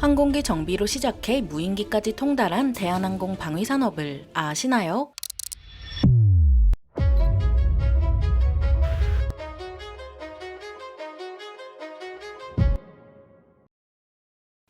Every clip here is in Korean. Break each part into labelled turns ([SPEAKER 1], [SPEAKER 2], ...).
[SPEAKER 1] 항공기 정비로 시작해 무인기까지 통달한 대한항공 방위산업을 아시나요?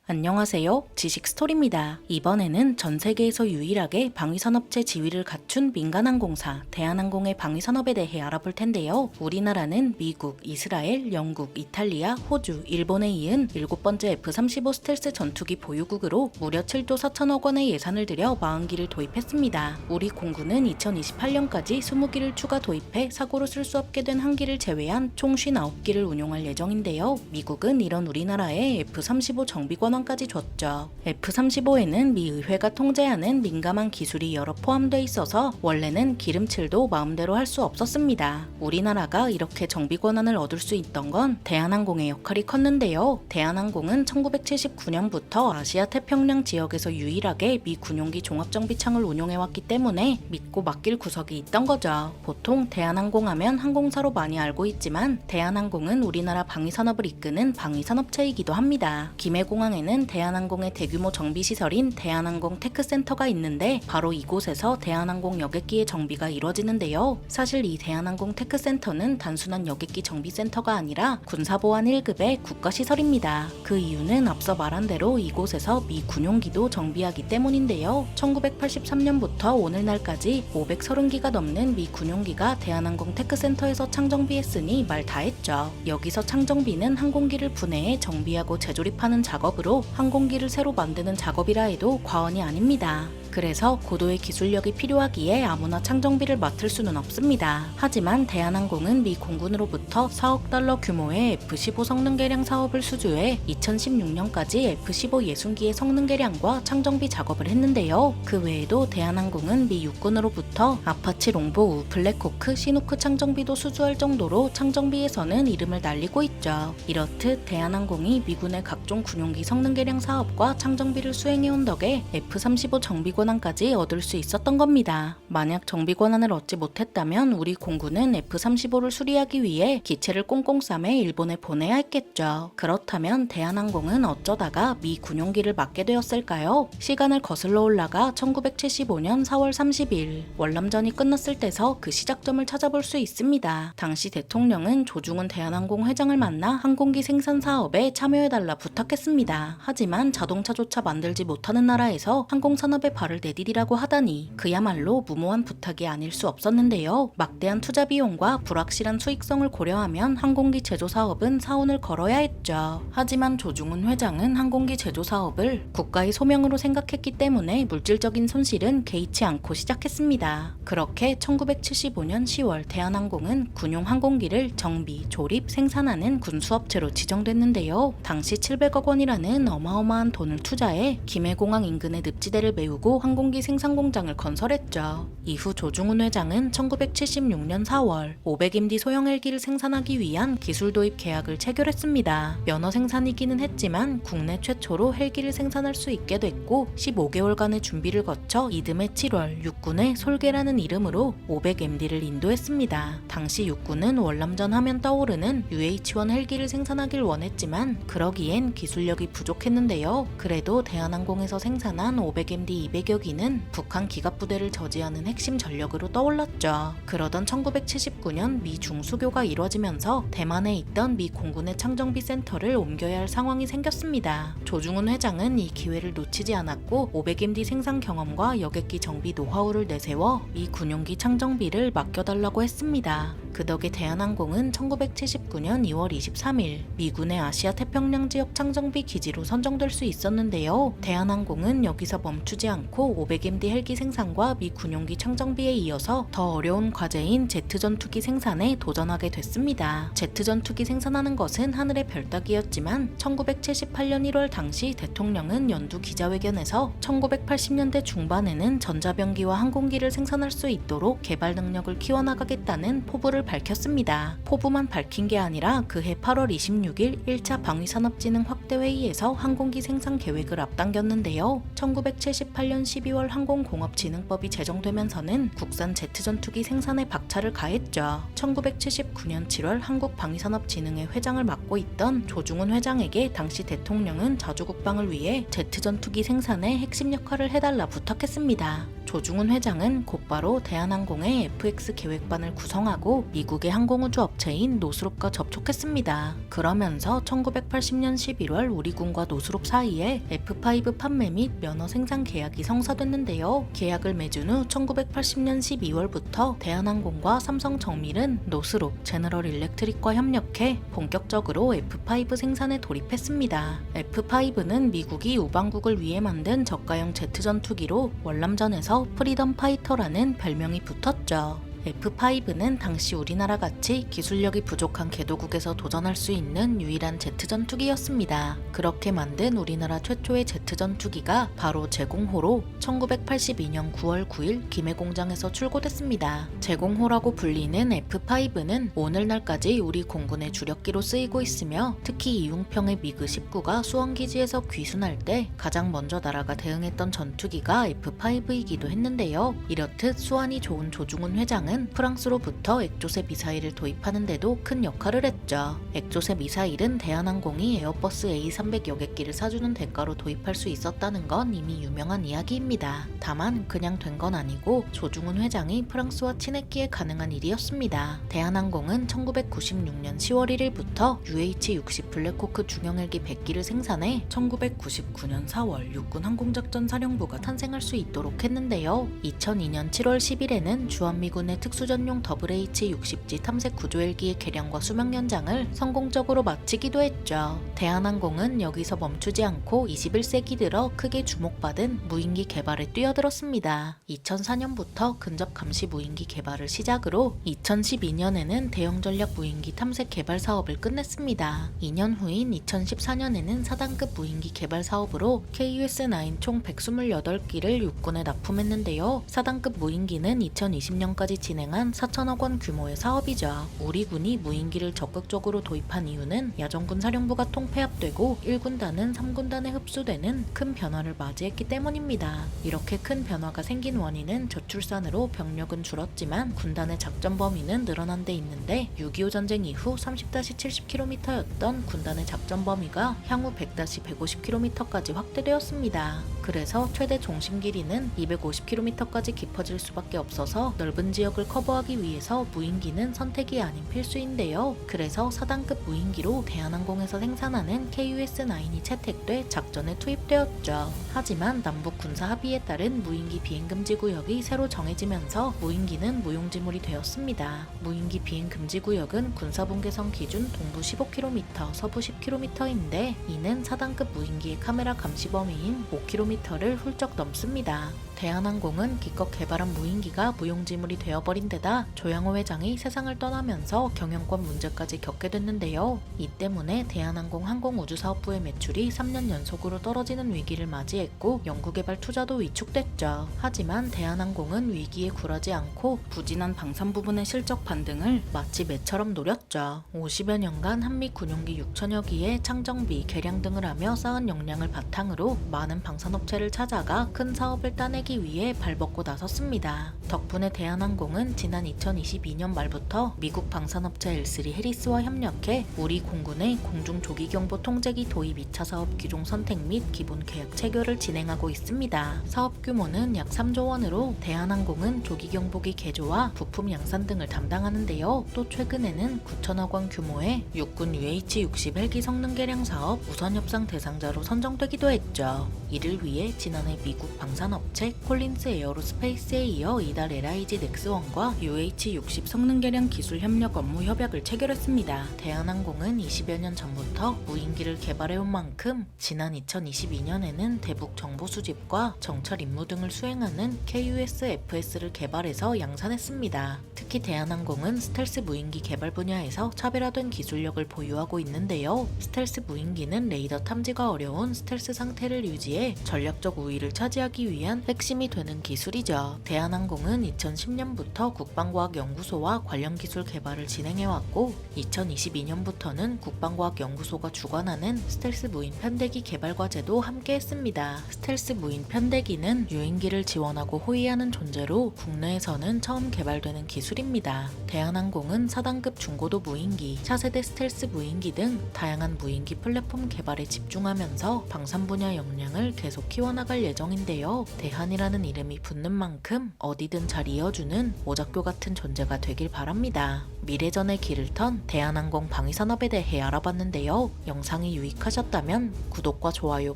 [SPEAKER 1] 안녕하세요. 지식스토리입니다. 이번에는 전 세계에서 유일하게 방위산업체 지위를 갖춘 민간항공사 대한항공의 방위산업에 대해 알아볼 텐데요. 우리나라는 미국, 이스라엘, 영국, 이탈리아, 호주, 일본에 이은 7번째 F-35 스텔스 전투기 보유국으로 무려 7조 4천억 원의 예산을 들여 40기를 도입했습니다. 우리 공군은 2028년까지 20기를 추가 도입해 사고로 쓸 수 없게 된 한 기를 제외한 총 59기를 운용할 예정인데요. 미국은 이런 우리나라에 F-35 정비권 까지 줬죠. F-35에는 미 의회가 통제하는 민감한 기술이 여러 포함되어 있어서 원래는 기름칠도 마음대로 할 수 없었습니다. 우리나라가 이렇게 정비 권한을 얻을 수 있던 건 대한항공의 역할이 컸는데요. 대한항공은 1979년부터 아시아 태평양 지역에서 유일하게 미 군용기 종합정비창을 운용해왔기 때문에 믿고 맡길 구석이 있던 거죠. 보통 대한항공 하면 항공사로 많이 알고 있지만 대한항공은 우리나라 방위산업을 이끄는 방위산업체이기도 합니다. 김해공항에는 대한항공의 대규모 정비시설인 대한항공 테크센터가 있는데 바로 이곳에서 대한항공 여객기의 정비가 이루어지는데요. 사실 이 대한항공 테크센터는 단순한 여객기 정비센터가 아니라 군사보안 1급의 국가시설입니다. 그 이유는 앞서 말한 대로 이곳에서 미 군용기도 정비하기 때문인데요. 1983년부터 오늘날까지 530기가 넘는 미 군용기가 대한항공 테크센터에서 창정비했으니 말 다했죠. 여기서 창정비는 항공기를 분해해 정비하고 재조립하는 작업으로 항공기를 새로 만드는 작업이라 해도 과언이 아닙니다. 그래서 고도의 기술력이 필요하기에 아무나 창정비를 맡을 수는 없습니다. 하지만 대한항공은 미 공군으로부터 4억 달러 규모의 F-15 성능 개량 사업을 수주해 2016년까지 F-15 60기의 성능 개량과 창정비 작업을 했는데요. 그 외에도 대한항공은 미 육군으로부터 아파치 롱보우, 블랙호크, 시누크 창정비도 수주할 정도로 창정비에서는 이름을 날리고 있죠. 이렇듯 대한항공이 미군의 각종 군용기 성능 개량 사업과 창정비를 수행해온 덕에 F-35 정비 권한까지 얻을 수 있었던 겁니다. 만약 정비 권한을 얻지 못했다면 우리 공군은 F-35를 수리하기 위해 기체를 꽁꽁 싸매 일본에 보내야 했겠죠. 그렇다면 대한항공은 어쩌다가 미 군용기를 맡게 되었을까요? 시간을 거슬러 올라가 1975년 4월 30일 월남전이 끝났을 때서 그 시작점을 찾아볼 수 있습니다. 당시 대통령은 조중훈 대한항공 회장을 만나 항공기 생산 사업에 참여해달라 부탁했습니다. 하지만 자동차조차 만들지 못하는 나라에서 항공산업에 발을 내디디라고 하다니 그야말로 무모한 부탁이 아닐 수 없었는데요. 막대한 투자 비용과 불확실한 수익성을 고려하면 항공기 제조 사업은 사원을 걸어야 했죠. 하지만 조중훈 회장은 항공기 제조 사업을 국가의 소명으로 생각했기 때문에 물질적인 손실은 개의치 않고 시작했습니다. 그렇게 1975년 10월 대한항공은 군용 항공기를 정비, 조립, 생산하는 군수업체로 지정됐는데요. 당시 700억 원이라는 어마어마한 돈을 투자해 김해공항 인근의 늪지대를 메우고 항공기 생산 공장을 건설했죠. 이후 조중훈 회장은 1976년 4월 500MD 소형 헬기를 생산하기 위한 기술 도입 계약을 체결했습니다. 면허 생산이기는 했지만 국내 최초로 헬기를 생산할 수 있게 됐고 15개월간의 준비를 거쳐 이듬해 7월 육군의 솔개라는 이름으로 500MD를 인도했습니다. 당시 육군은 월남전 하면 떠오르는 UH-1 헬기를 생산하길 원했지만 그러기엔 기술력이 부족했는데요. 그래도 대한항공에서 생산한 500MD 200여 기는 북한 기갑부대를 저지하는 핵심 전력으로 떠올랐죠. 그러던 1979년 미 중수교가 이뤄지면서 대만에 있던 미 공군의 창정비 센터를 옮겨야 할 상황이 생겼습니다. 조중훈 회장은 이 기회를 놓치지 않았고 500MD 생산 경험과 여객기 정비 노하우를 내세워 미 군용기 창정비를 맡겨달라고 했습니다. 그 덕에 대한항공은 1979년 2월 23일 미군의 아시아 태평양 지역 창정비 기지로 선정될 수 있었는데요. 대한항공은 여기서 멈추지 않고 500MD 헬기 생산과 미 군용기 창정비에 이어서 더 어려운 과제인 제트 전투기 생산에 도전하게 됐습니다. 제트 전투기 생산하는 것은 하늘의 별 따기였지만 1978년 1월 당시 대통령은 연두 기자회견에서 1980년대 중반에는 전자병기와 항공기를 생산할 수 있도록 개발 능력을 키워나가겠다는 포부를 밝혔습니다. 포부만 밝힌 게 아니라 그해 8월 26일 1차 방위산업진흥 확대회의에서 항공기 생산 계획을 앞당겼는데요. 1978년 12월 항공공업진흥법이 제정되면서는 국산 제트 전투기 생산에 박차를 가했죠. 1979년 7월 한국방위산업진흥회 회장을 맡고 있던 조중훈 회장에게 당시 대통령은 자주국방을 위해 제트 전투기 생산에 핵심 역할을 해달라 부탁했습니다. 조중훈 회장은 곧바로 대한항공의 FX 계획반을 구성하고 미국의 항공우주 업체인 노스롭과 접촉했습니다. 그러면서 1980년 11월 우리군과 노스롭 사이에 F5 판매 및 면허 생산 계약이 성사됐는데요. 계약을 맺은 후 1980년 12월부터 대한항공과 삼성정밀은 노스롭, 제너럴 일렉트릭과 협력해 본격적으로 F5 생산에 돌입했습니다. F5는 미국이 우방국을 위해 만든 저가형 제트 전투기로 월남전에서 프리덤 파이터라는 별명이 붙었죠. F5는 당시 우리나라 같이 기술력이 부족한 개도국에서 도전할 수 있는 유일한 제트 전투기였습니다. 그렇게 만든 우리나라 최초의 제트 전투기가 바로 제공호로 1982년 9월 9일 김해 공장에서 출고됐습니다. 제공호라고 불리는 F5는 오늘날까지 우리 공군의 주력기로 쓰이고 있으며 특히 이웅평의 미그 19가 수원기지에서 귀순할 때 가장 먼저 나라가 대응했던 전투기가 F5이기도 했는데요. 이렇듯 수완이 좋은 조중훈 회장은 프랑스로부터 액조세 미사일을 도입하는 데도 큰 역할을 했죠. 액조세 미사일은 대한항공이 에어버스 A300 여객기를 사주는 대가로 도입할 수 있었다는 건 이미 유명한 이야기입니다. 다만 그냥 된 건 아니고 조중훈 회장이 프랑스와 친했기에 가능한 일이었습니다. 대한항공은 1996년 10월 1일부터 UH-60 블랙호크 중형헬기 100기를 생산해 1999년 4월 육군 항공작전 사령부가 탄생할 수 있도록 했는데요. 2002년 7월 10일에는 주한미군의 특수전용 WH-60G 탐색 구조헬기의 개량과 수명 연장을 성공적으로 마치기도 했죠. 대한항공은 여기서 멈추지 않고 21세기 들어 크게 주목받은 무인기 개발에 뛰어들었습니다. 2004년부터 근접 감시 무인기 개발을 시작으로 2012년에는 대형 전략 무인기 탐색 개발 사업을 끝냈습니다. 2년 후인 2014년에는 4단급 무인기 개발 사업으로 KUS-9 총 128기를 육군에 납품했는데요. 4단급 무인기는 2020년까지 진행한 4천억 원 규모의 사업이죠. 우리 군이 무인기를 적극적으로 도입한 이유는 야전군 사령부가 통폐합되고 1군단은 3군단에 흡수되는 큰 변화를 맞이했기 때문입니다. 이렇게 큰 변화가 생긴 원인은 저출산으로 병력은 줄었지만 군단의 작전 범위는 늘어난 데 있는데 6.25 전쟁 이후 30-70km였던 군단의 작전 범위가 향후 100-150km까지 확대되었습니다. 그래서 최대 종심 길이는 250km까지 깊어질 수밖에 없어서 넓은 지역을 커버하기 위해서 무인기는 선택이 아닌 필수인데요. 그래서 4단급 무인기로 대한항공에서 생산하는 KUS-9이 채택돼 작전에 투입되었죠. 하지만 남북 군사 합의에 따른 무인기 비행금지 구역이 새로 정해지면서 무인기는 무용지물이 되었습니다. 무인기 비행금지 구역은 군사분계선 기준 동부 15km, 서부 10km인데 이는 4단급 무인기의 카메라 감시 범위인 5km를 훌쩍 넘습니다. 대한항공은 기껏 개발한 무인기가 무용지물이 되어버린 데다 조양호 회장이 세상을 떠나면서 경영권 문제까지 겪게 됐는데요. 이 때문에 대한항공 항공우주사업부의 매출이 3년 연속으로 떨어지는 위기를 맞이했고 연구개발 투자도 위축됐죠. 하지만 대한항공은 위기에 굴하지 않고 부진한 방산 부분의 실적 반등을 마치 매처럼 노렸죠. 50여 년간 한미 군용기 6천여 기의 창정비, 개량 등을 하며 쌓은 역량을 바탕으로 많은 방산업체를 찾아가 큰 사업을 따내기 위해 발벗고 나섰습니다. 덕분에 대한항공은 지난 2022년 말부터 미국 방산업체 L3 해리스와 협력해 우리 공군의 공중조기경보 통제기 도입 2차 사업 기종 선택 및 기본 계약 체결을 진행하고 있습니다. 사업 규모는 약 3조 원으로 대한항공은 조기경보기 개조와 부품 양산 등을 담당하는데요. 또 최근에는 9천억 원 규모의 육군 UH-60 헬기 성능 개량 사업 우선 협상 대상자로 선정되기도 했죠. 이를 위해 지난해 미국 방산업체 콜린스 에어로스페이스에 이어 이달 LIG 넥스원과 UH-60 성능 개량 기술 협력 업무 협약을 체결했습니다. 대한항공은 20여 년 전부터 무인기를 개발해온 만큼 지난 2022년에는 대북 정보 수집과 정찰 임무 등을 수행하는 KUS-FS를 개발해서 양산했습니다. 특히 대한항공은 스텔스 무인기 개발 분야에서 차별화된 기술력을 보유하고 있는데요. 스텔스 무인기는 레이더 탐지가 어려운 스텔스 상태를 유지해 경제에 전략적 우위를 차지하기 위한 핵심이 되는 기술이죠. 대한항공은 2010년부터 국방과학연구소와 관련 기술 개발을 진행해왔고 2022년부터는 국방과학연구소가 주관하는 스텔스 무인 편대기 개발 과제도 함께 했습니다. 스텔스 무인 편대기는 유인기를 지원하고 호위하는 존재로 국내에서는 처음 개발되는 기술입니다. 대한항공은 4단급 중고도 무인기, 차세대 스텔스 무인기 등 다양한 무인기 플랫폼 개발에 집중하면서 방산 분야 역량을 계속 키워나갈 예정인데요. 대한이라는 이름이 붙는 만큼 어디든 잘 이어주는 오작교 같은 존재가 되길 바랍니다. 미래전의 길을 턴 대한항공 방위산업에 대해 알아봤는데요. 영상이 유익하셨다면 구독과 좋아요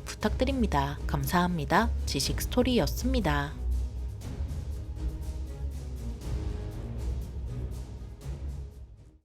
[SPEAKER 1] 부탁드립니다. 감사합니다. 지식스토리였습니다.